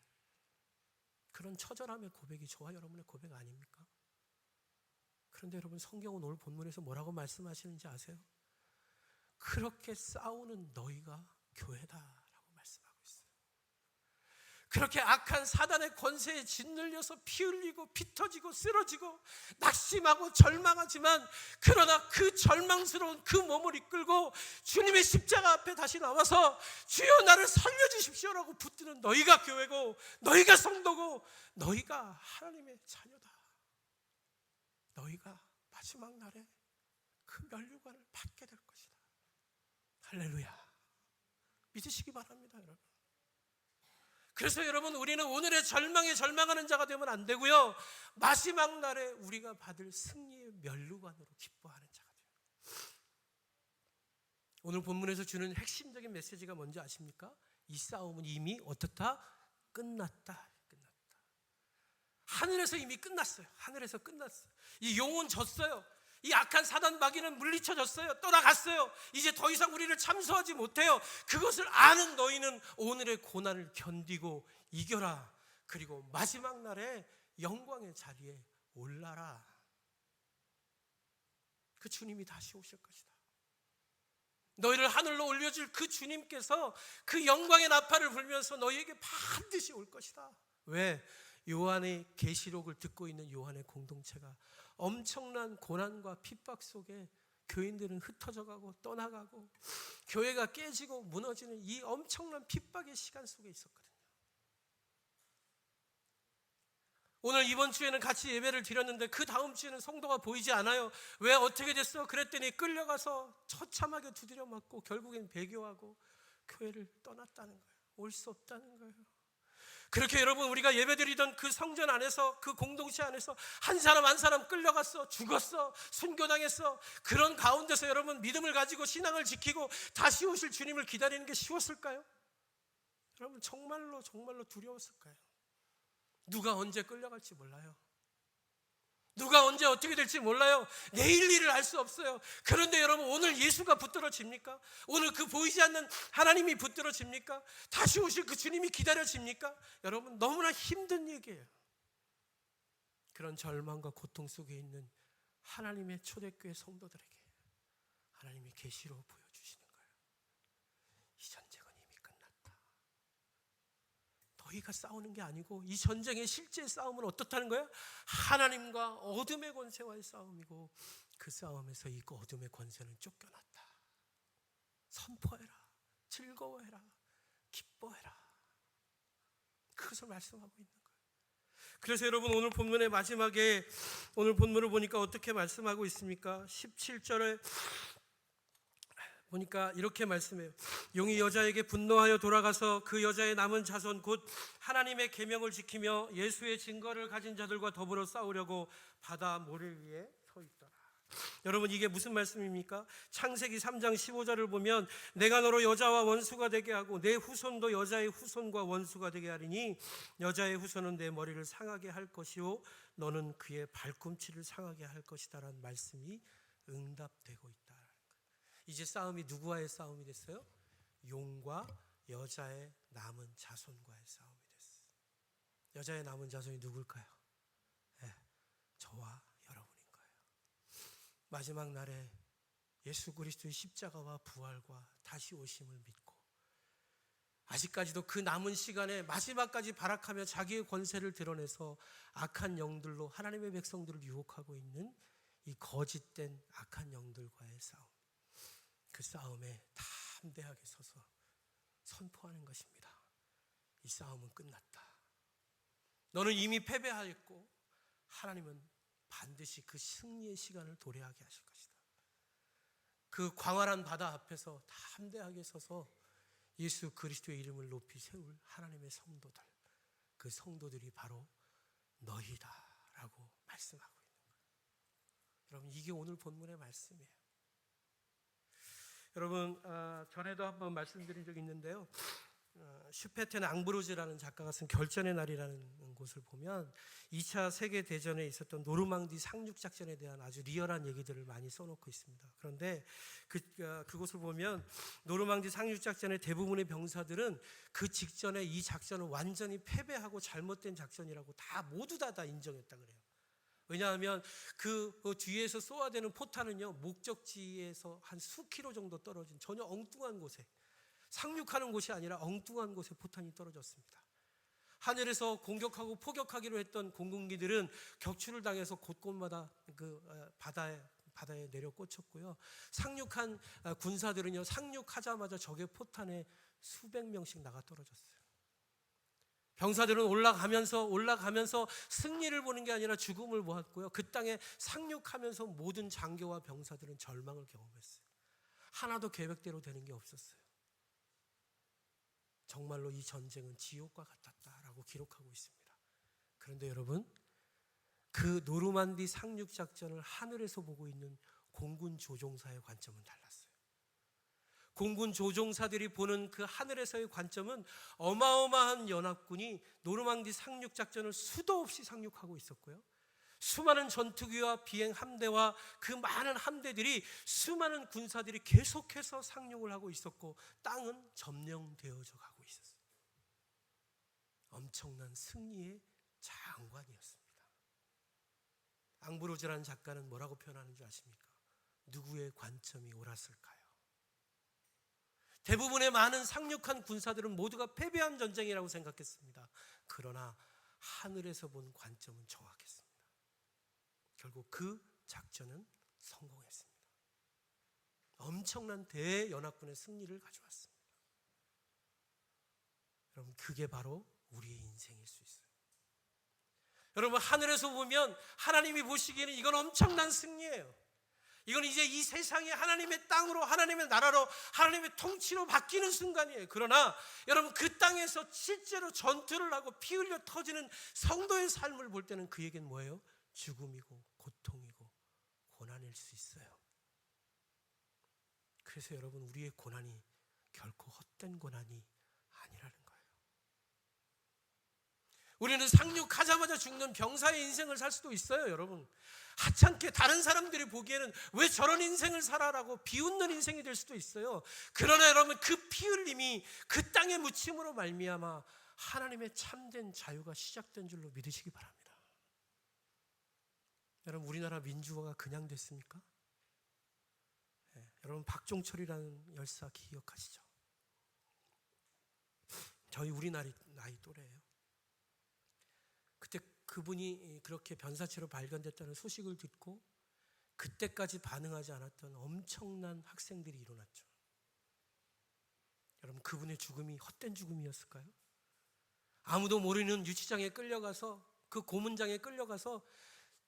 Speaker 1: 그런 처절함의 고백이 저와 여러분의 고백 아닙니까? 그런데 여러분, 성경은 오늘 본문에서 뭐라고 말씀하시는지 아세요? 그렇게 싸우는 너희가 교회다라고 말씀하고 있어요. 그렇게 악한 사단의 권세에 짓눌려서 피 흘리고 피 터지고 쓰러지고 낙심하고 절망하지만, 그러나 그 절망스러운 그 몸을 이끌고 주님의 십자가 앞에 다시 나와서 주여 나를 살려주십시오라고 붙드는 너희가 교회고, 너희가 성도고, 너희가 하나님의 자녀다. 너희가 마지막 날에 그 면류관을 받게 될 것이다. 할렐루야. 믿으시기 바랍니다, 여러분. 그래서 여러분, 우리는 오늘의 절망에 절망하는 자가 되면 안 되고요, 마지막 날에 우리가 받을 승리의 면류관으로 기뻐하는 자가 돼요. 오늘 본문에서 주는 핵심적인 메시지가 뭔지 아십니까? 이 싸움은 이미 어떻다? 끝났다. 하늘에서 이미 끝났어요. 하늘에서 끝났어요. 이 용은 졌어요. 이 악한 사단 마귀는 물리쳐졌어요. 떠나갔어요. 이제 더 이상 우리를 참수하지 못해요. 그것을 아는 너희는 오늘의 고난을 견디고 이겨라. 그리고 마지막 날에 영광의 자리에 올라라. 그 주님이 다시 오실 것이다. 너희를 하늘로 올려줄 그 주님께서 그 영광의 나팔을 불면서 너희에게 반드시 올 것이다. 왜? 요한의 계시록을 듣고 있는 요한의 공동체가 엄청난 고난과 핍박 속에 교인들은 흩어져 가고 떠나가고 교회가 깨지고 무너지는 이 엄청난 핍박의 시간 속에 있었거든요. 오늘 이번 주에는 같이 예배를 드렸는데 그 다음 주에는 성도가 보이지 않아요. 왜? 어떻게 됐어? 그랬더니 끌려가서 처참하게 두드려 맞고 결국엔 배교하고 교회를 떠났다는 거예요. 올 수 없다는 거예요. 그렇게 여러분, 우리가 예배드리던 그 성전 안에서, 그 공동체 안에서 한 사람 한 사람 끌려갔어, 죽었어, 순교당했어. 그런 가운데서 여러분, 믿음을 가지고 신앙을 지키고 다시 오실 주님을 기다리는 게 쉬웠을까요? 여러분, 정말로 두려웠을까요? 누가 언제 끌려갈지 몰라요. 누가 언제 어떻게 될지 몰라요. 내일 일을 알 수 없어요. 그런데 여러분, 오늘 예수가 붙들어집니까? 오늘 그 보이지 않는 하나님이 붙들어집니까? 다시 오실 그 주님이 기다려집니까? 여러분, 너무나 힘든 얘기예요. 그런 절망과 고통 속에 있는 하나님의 초대교회 성도들에게 하나님이 계시로 보여주시는 거예요. 이 전쟁은 이미 끝났다. 너희가 싸우는 게 아니고, 이 전쟁의 실제 싸움은 어떻다는 거예요? 하나님과 어둠의 권세와의 싸움이고, 그 싸움에서 이 어둠의 권세는 쫓겨났다. 선포해라, 즐거워해라, 기뻐해라. 그것을 말씀하고 있는 거예요. 그래서 여러분, 오늘 본문의 마지막에, 오늘 본문을 보니까 어떻게 말씀하고 있습니까? 17절에 보니까 이렇게 말씀해요. 용이 여자에게 분노하여 돌아가서 그 여자의 남은 자손 곧 하나님의 계명을 지키며 예수의 증거를 가진 자들과 더불어 싸우려고 바다 모래 위에 서 있더라. 여러분, 이게 무슨 말씀입니까? 창세기 3장 15절을 보면 내가 너로 여자와 원수가 되게 하고 내 후손도 여자의 후손과 원수가 되게 하리니 여자의 후손은 내 머리를 상하게 할 것이요 너는 그의 발꿈치를 상하게 할 것이다 라는 말씀이 응답되고 있다. 이제 싸움이 누구와의 싸움이 됐어요? 용과 여자의 남은 자손과의 싸움이 됐어요. 여자의 남은 자손이 누굴까요? 네, 저와 여러분인 거예요. 마지막 날에 예수 그리스도의 십자가와 부활과 다시 오심을 믿고 아직까지도 그 남은 시간에 마지막까지 발악하며 자기의 권세를 드러내서 악한 영들로 하나님의 백성들을 유혹하고 있는 이 거짓된 악한 영들과의 싸움, 그 싸움에 담대하게 서서 선포하는 것입니다. 이 싸움은 끝났다. 너는 이미 패배하였고 하나님은 반드시 그 승리의 시간을 도래하게 하실 것이다. 그 광활한 바다 앞에서 담대하게 서서 예수 그리스도의 이름을 높이 세울 하나님의 성도들, 그 성도들이 바로 너희다라고 말씀하고 있는 거예요. 여러분, 이게 오늘 본문의 말씀이에요. 여러분, 전에도 한번 말씀드린 적이 있는데요. 슈페텐 앙브로즈라는 작가가 쓴 결전의 날이라는 곳을 보면 2차 세계대전에 있었던 노르망디 상륙작전에 대한 아주 리얼한 얘기들을 많이 써놓고 있습니다. 그런데 그곳을 보면 노르망디 상륙작전의 대부분의 병사들은 그 직전에 이 작전을 완전히 패배하고 잘못된 작전이라고 모두 다 인정했다 그래요. 왜냐하면 그 뒤에서 쏘아대는 포탄은요, 목적지에서 한 수킬로 정도 떨어진 전혀 엉뚱한 곳에, 상륙하는 곳이 아니라 엉뚱한 곳에 포탄이 떨어졌습니다. 하늘에서 공격하고 포격하기로 했던 공군기들은 격추를 당해서 곳곳마다 그 바다에 내려 꽂혔고요. 상륙한 군사들은요, 상륙하자마자 적의 포탄에 수백 명씩 나가 떨어졌어요. 병사들은 올라가면서 승리를 보는 게 아니라 죽음을 보았고요. 그 땅에 상륙하면서 모든 장교와 병사들은 절망을 경험했어요. 하나도 계획대로 되는 게 없었어요. 정말로 이 전쟁은 지옥과 같았다라고 기록하고 있습니다. 그런데 여러분, 그 노르만디 상륙작전을 하늘에서 보고 있는 공군 조종사의 관점은 달랐어요. 공군 조종사들이 보는 그 하늘에서의 관점은 어마어마한 연합군이 노르망디 상륙작전을 수도 없이 상륙하고 있었고요. 수많은 전투기와 비행 함대와 그 많은 함대들이, 수많은 군사들이 계속해서 상륙을 하고 있었고 땅은 점령되어져 가고 있었어요. 엄청난 승리의 장관이었습니다. 앙브로즈라는 작가는 뭐라고 표현하는 줄 아십니까? 누구의 관점이 옳았을까요? 대부분의 많은 상륙한 군사들은 모두가 패배한 전쟁이라고 생각했습니다. 그러나 하늘에서 본 관점은 정확했습니다. 결국 그 작전은 성공했습니다. 엄청난 대연합군의 승리를 가져왔습니다. 여러분, 그게 바로 우리의 인생일 수 있어요. 여러분, 하늘에서 보면 하나님이 보시기에는 이건 엄청난 승리예요. 이건 이제 이 세상이 하나님의 땅으로, 하나님의 나라로, 하나님의 통치로 바뀌는 순간이에요. 그러나 여러분, 그 땅에서 실제로 전투를 하고 피 흘려 터지는 성도의 삶을 볼 때는 그에겐 뭐예요? 죽음이고 고통이고 고난일 수 있어요. 그래서 여러분, 우리의 고난이 결코 헛된 고난이 아니라는 거예요. 우리는 상륙하자마자 죽는 병사의 인생을 살 수도 있어요. 여러분, 하찮게 다른 사람들이 보기에는 왜 저런 인생을 살아라고 비웃는 인생이 될 수도 있어요. 그러나 여러분, 그 피 흘림이 그 땅에 묻힘으로 말미암아 하나님의 참된 자유가 시작된 줄로 믿으시기 바랍니다. 여러분, 우리나라 민주화가 그냥 됐습니까? 네, 여러분, 박종철이라는 열사 기억하시죠? 저희 우리 나이 또래예요. 그때 그분이 그렇게 변사체로 발견됐다는 소식을 듣고 그때까지 반응하지 않았던 엄청난 학생들이 일어났죠. 여러분, 그분의 죽음이 헛된 죽음이었을까요? 아무도 모르는 유치장에 끌려가서, 그 고문장에 끌려가서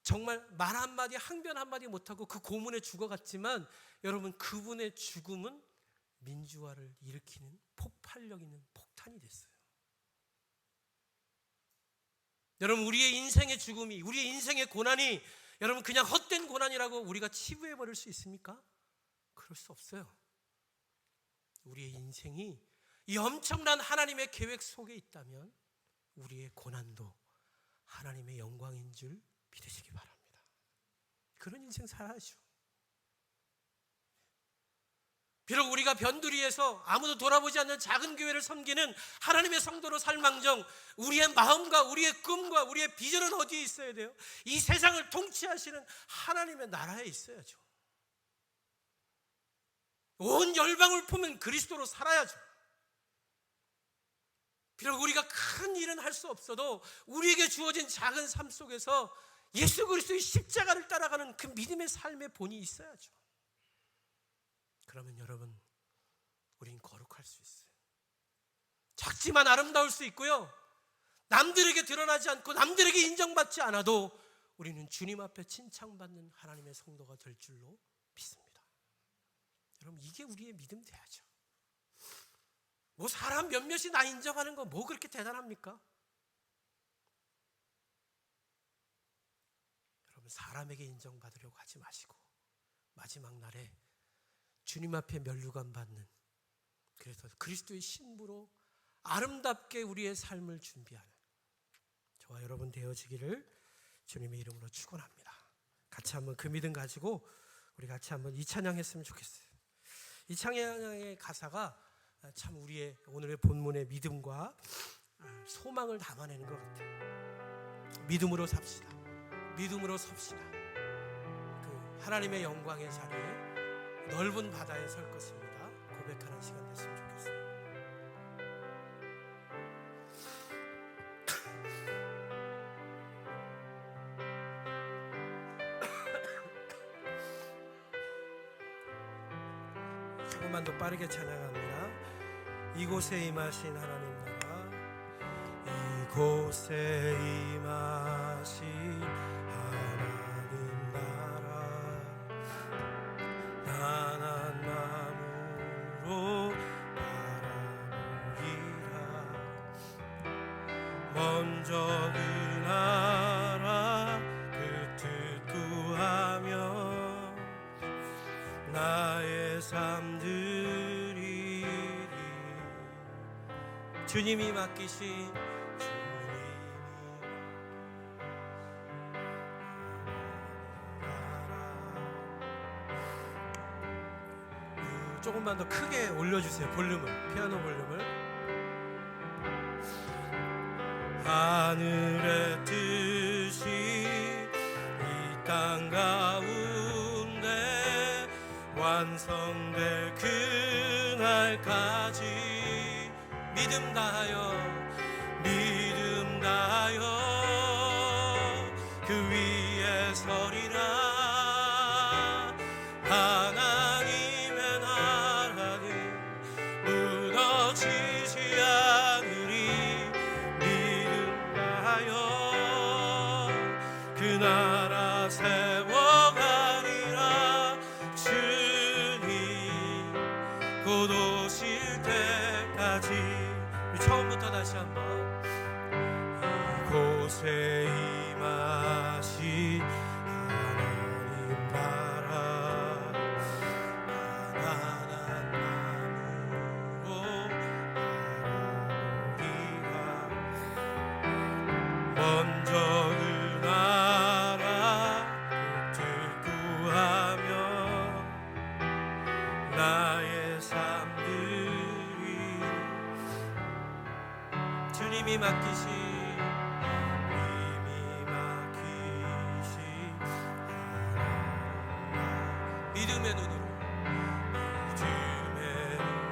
Speaker 1: 정말 말 한마디, 항변 한마디 못하고 그 고문에 죽어갔지만, 여러분, 그분의 죽음은 민주화를 일으키는 폭발력 있는 폭탄이 됐어요. 여러분, 우리의 인생의 죽음이, 우리의 인생의 고난이 여러분 그냥 헛된 고난이라고 우리가 치부해버릴 수 있습니까? 그럴 수 없어요. 우리의 인생이 이 엄청난 하나님의 계획 속에 있다면 우리의 고난도 하나님의 영광인 줄 믿으시기 바랍니다. 그런 인생 살아야죠. 비록 우리가 변두리에서 아무도 돌아보지 않는 작은 교회를 섬기는 하나님의 성도로 살망정, 우리의 마음과 우리의 꿈과 우리의 비전은 어디에 있어야 돼요? 이 세상을 통치하시는 하나님의 나라에 있어야죠. 온 열방을 품은 그리스도로 살아야죠. 비록 우리가 큰 일은 할 수 없어도 우리에게 주어진 작은 삶 속에서 예수 그리스도의 십자가를 따라가는 그 믿음의 삶의 본이 있어야죠. 그러면 여러분, 우린 거룩할 수 있어요. 작지만 아름다울 수 있고요, 남들에게 드러나지 않고 남들에게 인정받지 않아도 우리는 주님 앞에 칭찬받는 하나님의 성도가 될 줄로 믿습니다. 여러분, 이게 우리의 믿음 돼야죠. 뭐 사람 몇몇이 나 인정하는 거 뭐 그렇게 대단합니까? 여러분, 사람에게 인정받으려고 하지 마시고 마지막 날에 주님 앞에 면류관 받는, 그래서 그리스도의 신부로 아름답게 우리의 삶을 준비하는 저와 여러분 되어지기를 주님의 이름으로 축원합니다. 같이 한번 그 믿음 가지고 우리 같이 한번 이 찬양했으면 좋겠어요. 이 찬양의 가사가 참 우리의 오늘의 본문의 믿음과 소망을 담아내는 것 같아요. 믿음으로 삽시다. 믿음으로 섭시다. 그 하나님의 영광의 자리에 넓은 바다에 설 것입니다. 고백하는 시간 됐으면 좋겠습니다. 조금만 더 빠르게 찬양합니다. 이곳에 임하신 하나님 나라, 이곳에 임하신 하나님 나라, 난한 마음으로 바라보리라. 먼저 그 나라 그 뜻 구하며 나의 삶들이 주님이 맡기신 조금만 더 크게 올려주세요. 볼륨을, 피아노 볼륨을. 하늘의 뜻이 이 땅 가운데 완성될 그날까지 믿음 다하여 그 위에 서리라. 하나님의 나라는 무너지지 않으리. 믿음 다하여 그 나라 세워가리라. 주님 곧 오실 때까지. 우리 처음부터 다시 한번. 이곳에 임하신 하나님 나라, 가난한 마음으로 바라보리라. 먼저 그 나라 그 뜻 구하며 나의 삶들이 주님이 맡기신 믿음의 눈으로, 믿음의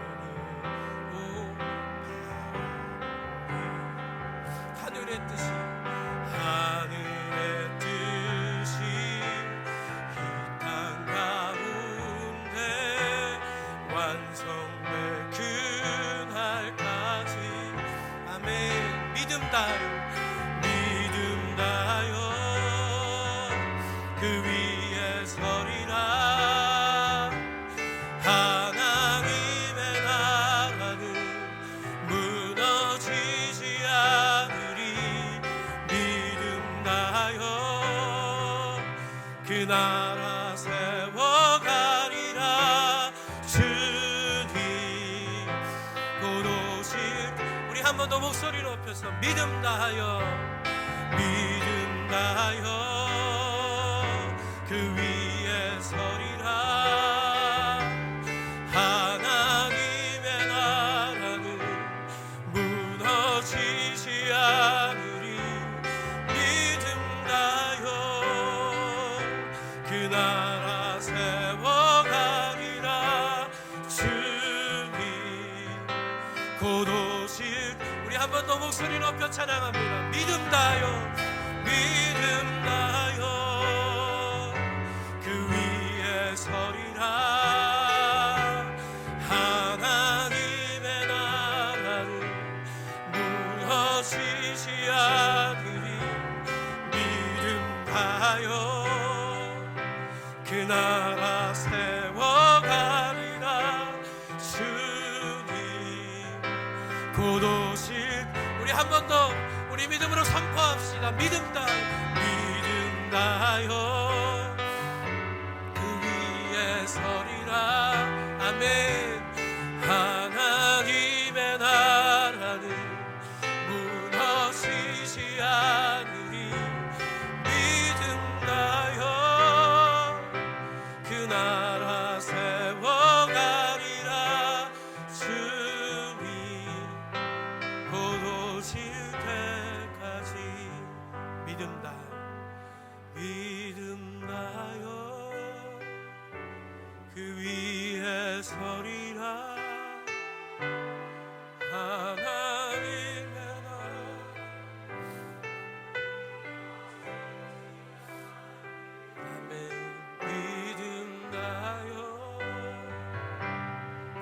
Speaker 1: 눈으로 하늘의 뜻이, 하늘의 뜻이 이 땅 가운데 완성될 그날까지. 아멘. 믿음 다하여 그 위에 서리라. 하나님의 나라는 무너지지 않으리. 믿음 다하여 그 나라 세워가리라. 주님 곧 오실. 우리 한 번 더 목소리 높여서 믿음 다하여 그 위에 서리라. 하나님의 나라는 무너지지 않으리. 믿음 다하여 그 나라 세워가리라. 주님 곧 오실. 우리 한 번 더 목소리 높여 찬양합니다. 믿음 다하여 우리가 믿음 다하여 그 위에 서리라. 아멘. 하나님의 나라는 무너지지 않으리. 믿음 다하여 그 나라 세워가리라. 주님 곧 오실 때까지 믿음 다하여 그 위에 서리라. 하나님의 나라 아멘. 믿음 다하여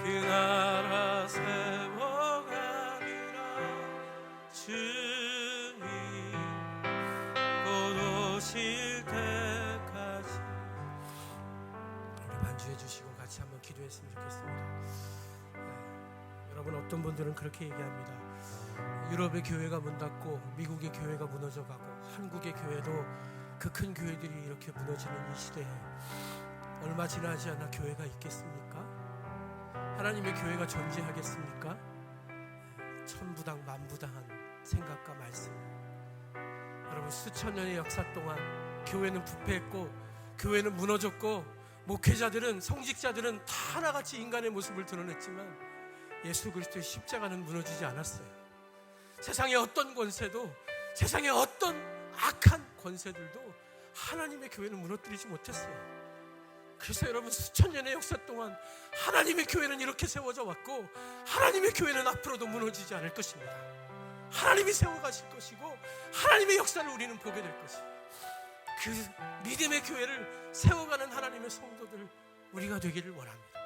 Speaker 1: 그 나라 세워가리라. 주님 곧 오실 때까지. 우리 반주해 주시고 같이 한번 기도했으면 좋겠습니다. 여러분, 어떤 분들은 그렇게 얘기합니다. 유럽의 교회가 문 닫고 미국의 교회가 무너져가고 한국의 교회도 그 큰 교회들이 이렇게 무너지는 이 시대에 얼마 지나지 않아 교회가 있겠습니까? 하나님의 교회가 존재하겠습니까? 천부당 만부당한 생각과 말씀. 여러분, 수천 년의 역사 동안 교회는 부패했고 교회는 무너졌고 목회자들은, 성직자들은 다 하나같이 인간의 모습을 드러냈지만 예수 그리스도의 십자가는 무너지지 않았어요. 세상의 어떤 권세도, 세상의 어떤 악한 권세들도 하나님의 교회는 무너뜨리지 못했어요. 그래서 여러분, 수천 년의 역사 동안 하나님의 교회는 이렇게 세워져 왔고 하나님의 교회는 앞으로도 무너지지 않을 것입니다. 하나님이 세워가실 것이고 하나님의 역사를 우리는 보게 될 것이에요. 그 믿음의 교회를 세워가는 하나님의 성도들 우리가 되기를 원합니다.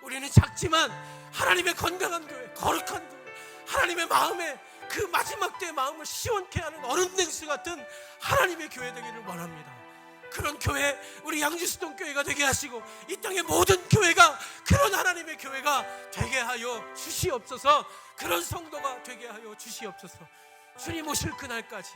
Speaker 1: 우리는 작지만 하나님의 건강한 교회, 거룩한 교회, 하나님의 마음에 그 마지막 때의 마음을 시원케 하는 얼음 냉수 같은 하나님의 교회 되기를 원합니다. 그런 교회, 우리 양주수동 교회가 되게 하시고 이 땅의 모든 교회가 그런 하나님의 교회가 되게 하여 주시옵소서. 그런 성도가 되게 하여 주시옵소서. 주님 오실 그날까지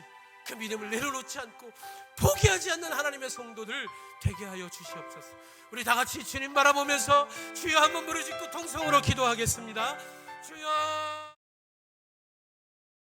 Speaker 1: 그 믿음을 내려놓지 않고 포기하지 않는 하나님의 성도들 되게 하여 주시옵소서. 우리 다 같이 주님 바라보면서 주여 한번 부르짖고 통성으로 기도하겠습니다. 주여.